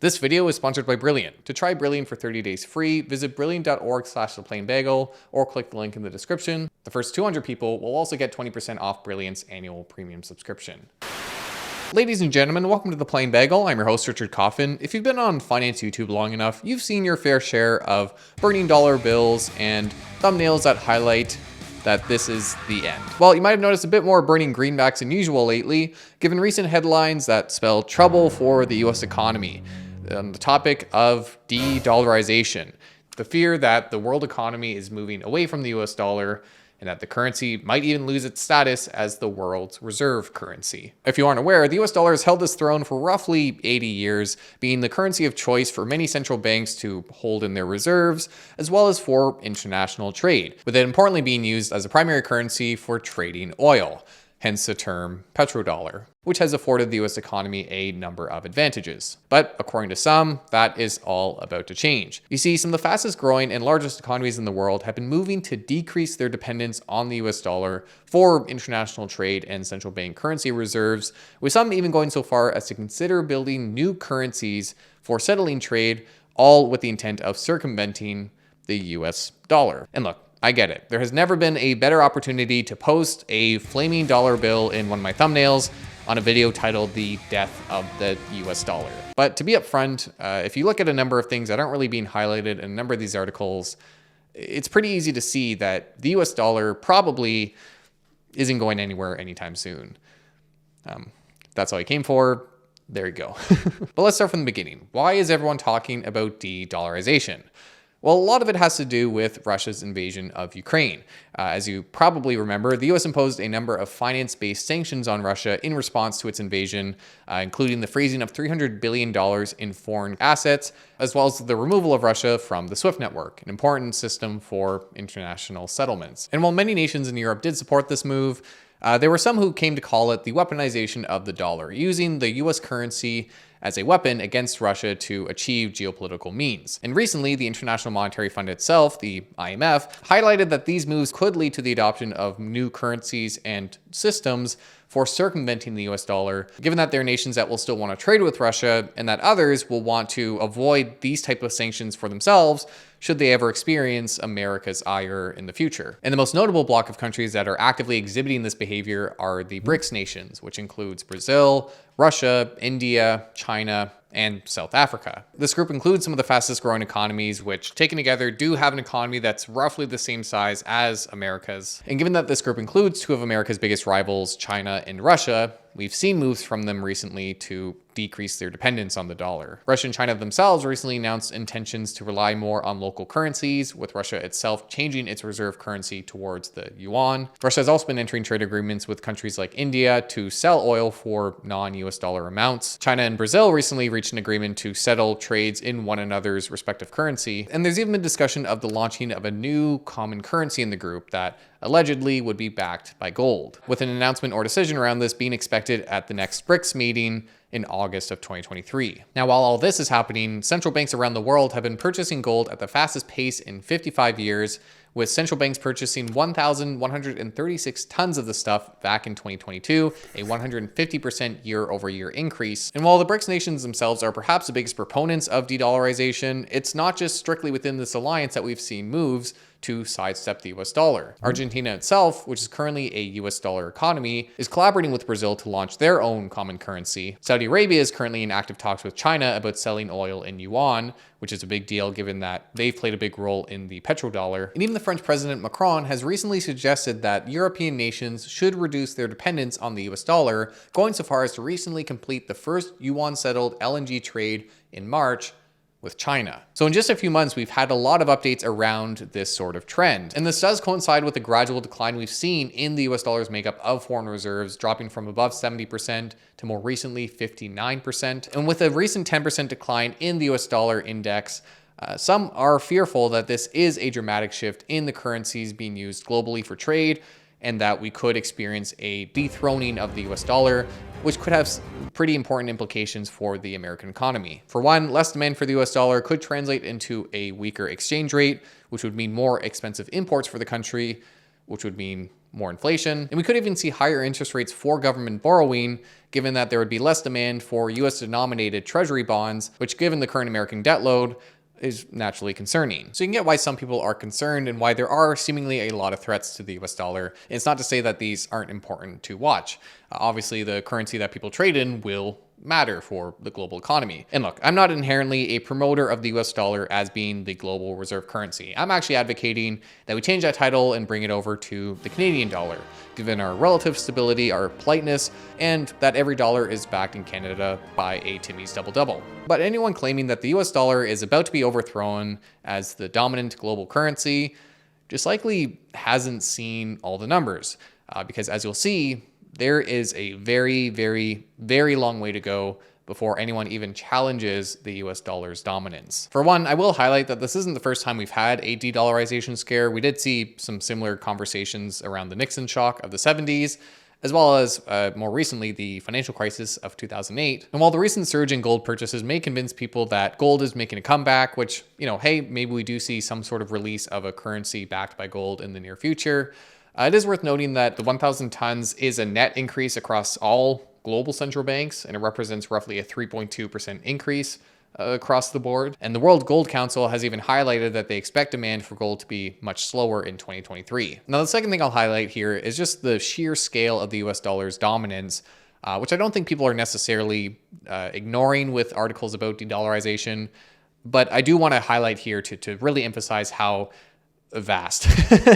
This video is sponsored by Brilliant. To try Brilliant for 30 days free, visit brilliant.org/theplainbagel or click the link in the description. The first 200 people will also get 20% off Brilliant's annual premium subscription. Ladies and gentlemen, welcome to The Plain Bagel. I'm your host, Richard Coffin. If you've been on finance YouTube long enough, you've seen your fair share of burning dollar bills and thumbnails that highlight that this is the end. Well, you might have noticed a bit more burning greenbacks than usual lately, given recent headlines that spell trouble for the US economy. On the topic of de-dollarization, the fear that the world economy is moving away from the US dollar and that the currency might even lose its status as the world's reserve currency. If you aren't aware, the US dollar has held this throne for roughly 80 years, being the currency of choice for many central banks to hold in their reserves, as well as for international trade, with it importantly being used as a primary currency for trading oil, hence the term petrodollar, which has afforded the US economy a number of advantages. But according to some, that is all about to change. You see, some of the fastest growing and largest economies in the world have been moving to decrease their dependence on the US dollar for international trade and central bank currency reserves, with some even going so far as to consider building new currencies for settling trade, all with the intent of circumventing the US dollar. And look, I get it. There has never been a better opportunity to post a flaming dollar bill in one of my thumbnails on a video titled The Death of the US Dollar. But to be upfront, if you look at a number of things that aren't really being highlighted in a number of these articles, it's pretty easy to see that the US dollar probably isn't going anywhere anytime soon. That's all I came for. There you go. But let's start from the beginning. Why is everyone talking about de-dollarization? Well, a lot of it has to do with Russia's invasion of Ukraine. As you probably remember, the US imposed a number of finance-based sanctions on Russia in response to its invasion, including the freezing of $300 billion in foreign assets, as well as the removal of Russia from the SWIFT network, an important system for international settlements. And while many nations in Europe did support this move, there were some who came to call it the weaponization of the dollar, using the US currency as a weapon against Russia to achieve geopolitical means. And recently, the International Monetary Fund itself, the IMF, highlighted that these moves could lead to the adoption of new currencies and systems for circumventing the US dollar, given that there are nations that will still want to trade with Russia and that others will want to avoid these type of sanctions for themselves should they ever experience America's ire in the future. And the most notable block of countries that are actively exhibiting this behavior are the BRICS nations, which includes Brazil, Russia, India, China, and South Africa. This group includes some of the fastest growing economies, which taken together do have an economy that's roughly the same size as America's. And given that this group includes two of America's biggest rivals, China and Russia, we've seen moves from them recently to decrease their dependence on the dollar. Russia and China themselves recently announced intentions to rely more on local currencies, with Russia itself changing its reserve currency towards the yuan. Russia has also been entering trade agreements with countries like India to sell oil for non-US dollar amounts. China and Brazil recently reached an agreement to settle trades in one another's respective currency. And there's even been discussion of the launching of a new common currency in the group that allegedly would be backed by gold, with an announcement or decision around this being expected at the next BRICS meeting in August of 2023. Now, while all this is happening, central banks around the world have been purchasing gold at the fastest pace in 55 years, with central banks purchasing 1,136 tons of the stuff back in 2022, a 150% year-over-year increase. And while the BRICS nations themselves are perhaps the biggest proponents of de-dollarization, it's not just strictly within this alliance that we've seen moves to sidestep the US dollar. Argentina itself, which is currently a US dollar economy, is collaborating with Brazil to launch their own common currency. Saudi Arabia is currently in active talks with China about selling oil in yuan, which is a big deal given that they've played a big role in the petrodollar. And even the French President Macron has recently suggested that European nations should reduce their dependence on the US dollar, going so far as to recently complete the first yuan-settled LNG trade in March with China. So in just a few months, we've had a lot of updates around this sort of trend. And this does coincide with the gradual decline we've seen in the US dollar's makeup of foreign reserves, dropping from above 70% to more recently 59%. And with a recent 10% decline in the US dollar index, some are fearful that this is a dramatic shift in the currencies being used globally for trade, and that we could experience a dethroning of the US dollar, which could have pretty important implications for the American economy. For one, less demand for the US dollar could translate into a weaker exchange rate, which would mean more expensive imports for the country, which would mean more inflation. And we could even see higher interest rates for government borrowing, given that there would be less demand for US denominated treasury bonds, which given the current American debt load, is naturally concerning. So you can get why some people are concerned and why there are seemingly a lot of threats to the US dollar. And it's not to say that these aren't important to watch. Obviously, the currency that people trade in will matter for the global economy. And look, I'm not inherently a promoter of the US dollar as being the global reserve currency. I'm actually advocating that we change that title and bring it over to the Canadian dollar, given our relative stability, our politeness, and that every dollar is backed in Canada by a Timmy's double-double. But anyone claiming that the US dollar is about to be overthrown as the dominant global currency just likely hasn't seen all the numbers, because as you'll see, there is a very, very, very long way to go before anyone even challenges the US dollar's dominance. For one, I will highlight that this isn't the first time we've had a de-dollarization scare. We did see some similar conversations around the Nixon shock of the 70s, as well as more recently, the financial crisis of 2008. And while the recent surge in gold purchases may convince people that gold is making a comeback, which, hey, maybe we do see some sort of release of a currency backed by gold in the near future, it is worth noting that the 1,000 tons is a net increase across all global central banks, and it represents roughly a 3.2% increase across the board. And the World Gold Council has even highlighted that they expect demand for gold to be much slower in 2023. Now, the second thing I'll highlight here is just the sheer scale of the US dollar's dominance, which I don't think people are necessarily ignoring with articles about de-dollarization. But I do want to highlight here to really emphasize how vast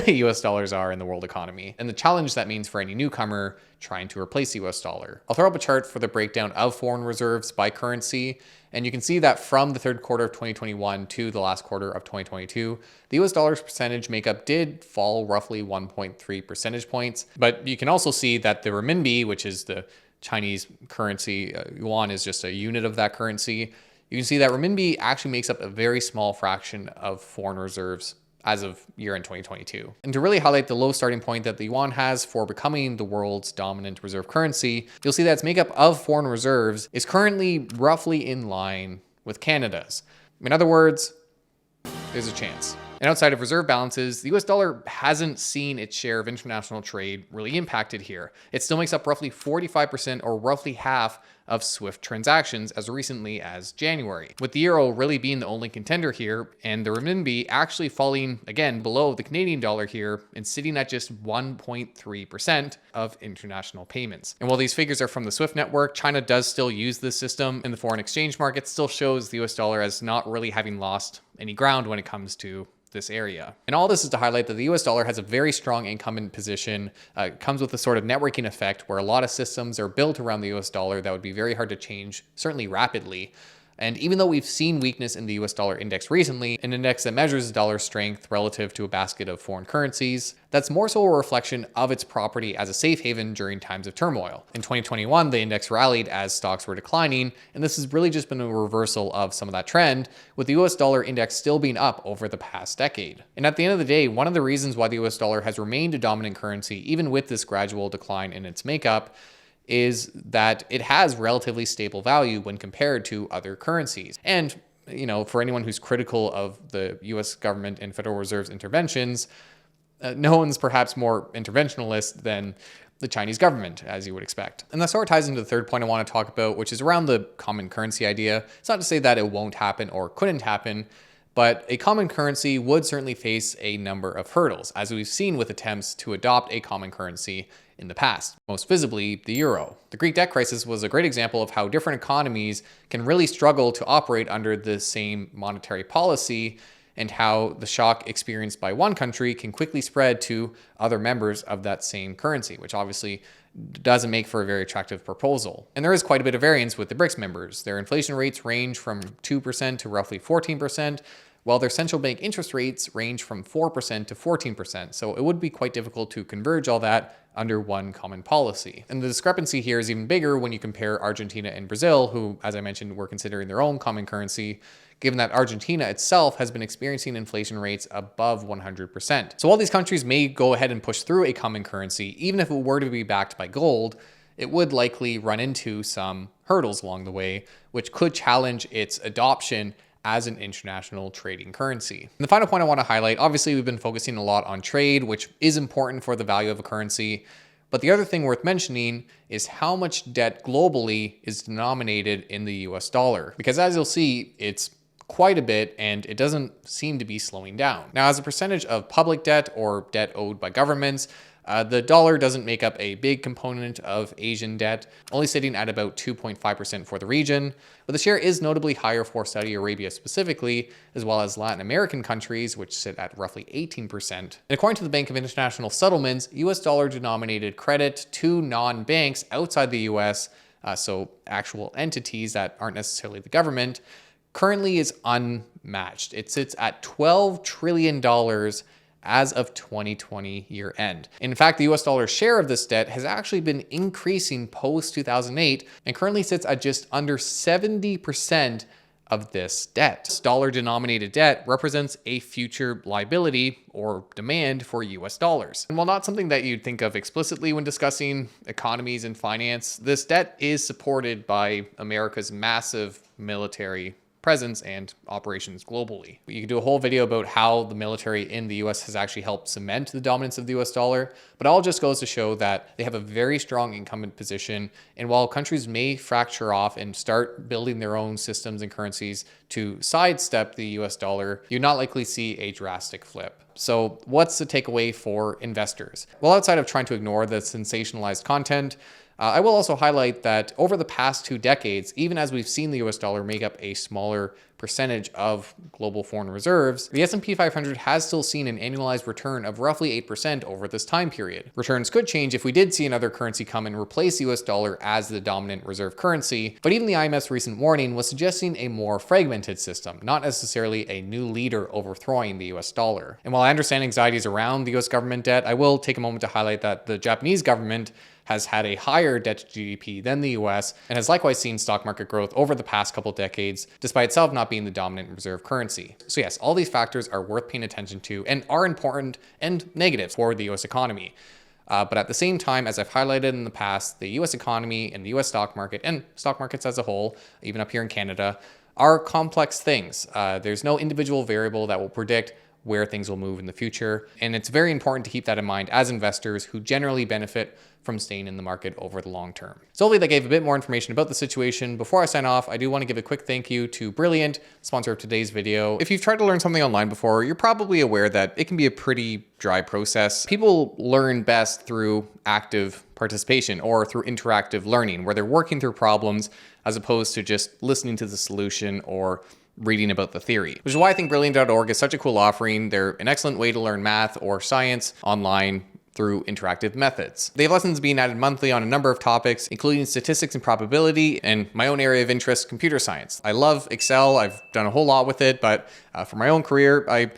US dollars are in the world economy and the challenge that means for any newcomer trying to replace the US dollar. I'll throw up a chart for the breakdown of foreign reserves by currency, and you can see that from the third quarter of 2021 to the last quarter of 2022, the US dollar's percentage makeup did fall roughly 1.3 percentage points. But you can also see that the renminbi, which is the Chinese currency, yuan is just a unit of that currency. You can see that renminbi actually makes up a very small fraction of foreign reserves as of year-end 2022. And to really highlight the low starting point that the yuan has for becoming the world's dominant reserve currency, you'll see that its makeup of foreign reserves is currently roughly in line with Canada's. In other words, there's a chance. And outside of reserve balances, the US dollar hasn't seen its share of international trade really impacted here. It still makes up roughly 45% or roughly half of SWIFT transactions as recently as January, with the euro really being the only contender here and the renminbi actually falling again below the Canadian dollar here and sitting at just 1.3% of international payments. And while these figures are from the SWIFT network, China does still use this system in the foreign exchange market, still shows the US dollar as not really having lost any ground when it comes to this area. And all this is to highlight that the US dollar has a very strong incumbent position. It comes with a sort of networking effect where a lot of systems are built around the US dollar that would be very hard to change, certainly rapidly. And even though we've seen weakness in the US dollar index recently, an index that measures the dollar's strength relative to a basket of foreign currencies, that's more so a reflection of its property as a safe haven during times of turmoil. In 2021, the index rallied as stocks were declining, and this has really just been a reversal of some of that trend, with the US dollar index still being up over the past decade. And at the end of the day, one of the reasons why the US dollar has remained a dominant currency, even with this gradual decline in its makeup, is that it has relatively stable value when compared to other currencies. And, for anyone who's critical of the US government and Federal Reserve's interventions, no one's perhaps more interventionalist than the Chinese government, as you would expect. And that sort of ties into the third point I want to talk about, which is around the common currency idea. It's not to say that it won't happen or couldn't happen, but a common currency would certainly face a number of hurdles, as we've seen with attempts to adopt a common currency in the past, most visibly the euro. The Greek debt crisis was a great example of how different economies can really struggle to operate under the same monetary policy, and how the shock experienced by one country can quickly spread to other members of that same currency, which obviously doesn't make for a very attractive proposal. And there is quite a bit of variance with the BRICS members. Their inflation rates range from 2% to roughly 14%, while their central bank interest rates range from 4% to 14%. So it would be quite difficult to converge all that under one common policy. And the discrepancy here is even bigger when you compare Argentina and Brazil, who, as I mentioned, were considering their own common currency, given that Argentina itself has been experiencing inflation rates above 100%. So while these countries may go ahead and push through a common currency, even if it were to be backed by gold, it would likely run into some hurdles along the way, which could challenge its adoption as an international trading currency. And the final point I want to highlight, obviously we've been focusing a lot on trade, which is important for the value of a currency. But the other thing worth mentioning is how much debt globally is denominated in the US dollar. Because as you'll see, it's quite a bit and it doesn't seem to be slowing down. Now, as a percentage of public debt or debt owed by governments, the dollar doesn't make up a big component of Asian debt, only sitting at about 2.5% for the region, but the share is notably higher for Saudi Arabia specifically, as well as Latin American countries, which sit at roughly 18%. And according to the Bank of International Settlements, US dollar denominated credit to non-banks outside the US, so actual entities that aren't necessarily the government, currently is unmatched. It sits at $12 trillion as of 2020 year end. In fact, the US dollar share of this debt has actually been increasing post 2008 and currently sits at just under 70% of this debt. Dollar denominated debt represents a future liability or demand for US dollars. And while not something that you'd think of explicitly when discussing economies and finance, this debt is supported by America's massive military presence and operations globally. You can do a whole video about how the military in the US has actually helped cement the dominance of the US dollar, but it all just goes to show that they have a very strong incumbent position. And while countries may fracture off and start building their own systems and currencies to sidestep the US dollar, you're not likely to see a drastic flip. So what's the takeaway for investors? Well, outside of trying to ignore the sensationalized content, I will also highlight that over the past 2 decades, even as we've seen the US dollar make up a smaller percentage of global foreign reserves, the S&P 500 has still seen an annualized return of roughly 8% over this time period. Returns could change if we did see another currency come and replace the US dollar as the dominant reserve currency, but even the IMF's recent warning was suggesting a more fragmented system, not necessarily a new leader overthrowing the US dollar. And while I understand anxieties around the US government debt, I will take a moment to highlight that the Japanese government has had a higher debt to GDP than the US and has likewise seen stock market growth over the past couple decades, despite itself not being the dominant reserve currency. So yes, all these factors are worth paying attention to and are important and negative for the US economy. But at the same time, as I've highlighted in the past, the US economy and the US stock market and stock markets as a whole, even up here in Canada, are complex things. There's no individual variable that will predict where things will move in the future. And it's very important to keep that in mind as investors who generally benefit from staying in the market over the long term. So hopefully that gave a bit more information about the situation. Before I sign off, I do want to give a quick thank you to Brilliant, sponsor of today's video. If you've tried to learn something online before, you're probably aware that it can be a pretty dry process. People learn best through active participation or through interactive learning, where they're working through problems as opposed to just listening to the solution or reading about the theory, which is why I think Brilliant.org is such a cool offering. They're an excellent way to learn math or science online through interactive methods. They have lessons being added monthly on a number of topics, including statistics and probability, and my own area of interest, computer science. I love Excel. I've done a whole lot with it, but for my own career, I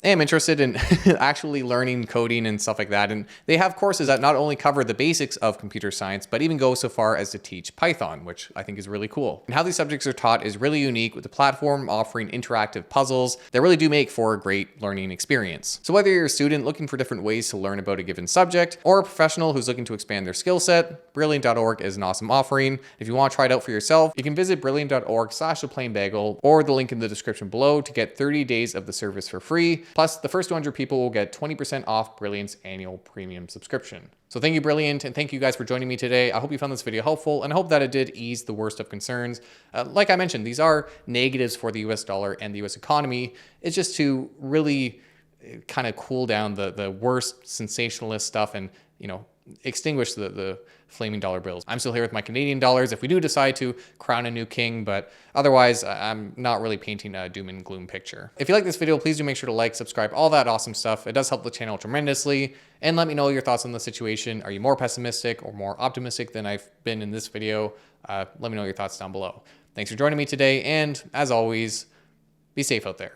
am interested in actually learning coding and stuff like that. And they have courses that not only cover the basics of computer science, but even go so far as to teach Python, which I think is really cool. And how these subjects are taught is really unique, with the platform offering interactive puzzles that really do make for a great learning experience. So whether you're a student looking for different ways to learn about a given subject, or a professional who's looking to expand their skill set, Brilliant.org is an awesome offering. If you want to try it out for yourself, you can visit Brilliant.org/theplainbagel or the link in the description below to get 30 days of the service for free. Plus, the first 200 people will get 20% off Brilliant's annual premium subscription. So thank you, Brilliant, and thank you guys for joining me today. I hope you found this video helpful, and I hope that it did ease the worst of concerns. Like I mentioned, these are negatives for the US dollar and the US economy. It's just to really kind of cool down the worst sensationalist stuff and, you know, extinguish the flaming dollar bills. I'm still here with my Canadian dollars if we do decide to crown a new king, but otherwise I'm not really painting a doom and gloom picture. If you like this video, please do make sure to like, subscribe, all that awesome stuff. It does help the channel tremendously. And let me know your thoughts on the situation. Are you more pessimistic or more optimistic than I've been in this video? Let me know your thoughts down below. Thanks for joining me today, and as always, be safe out there.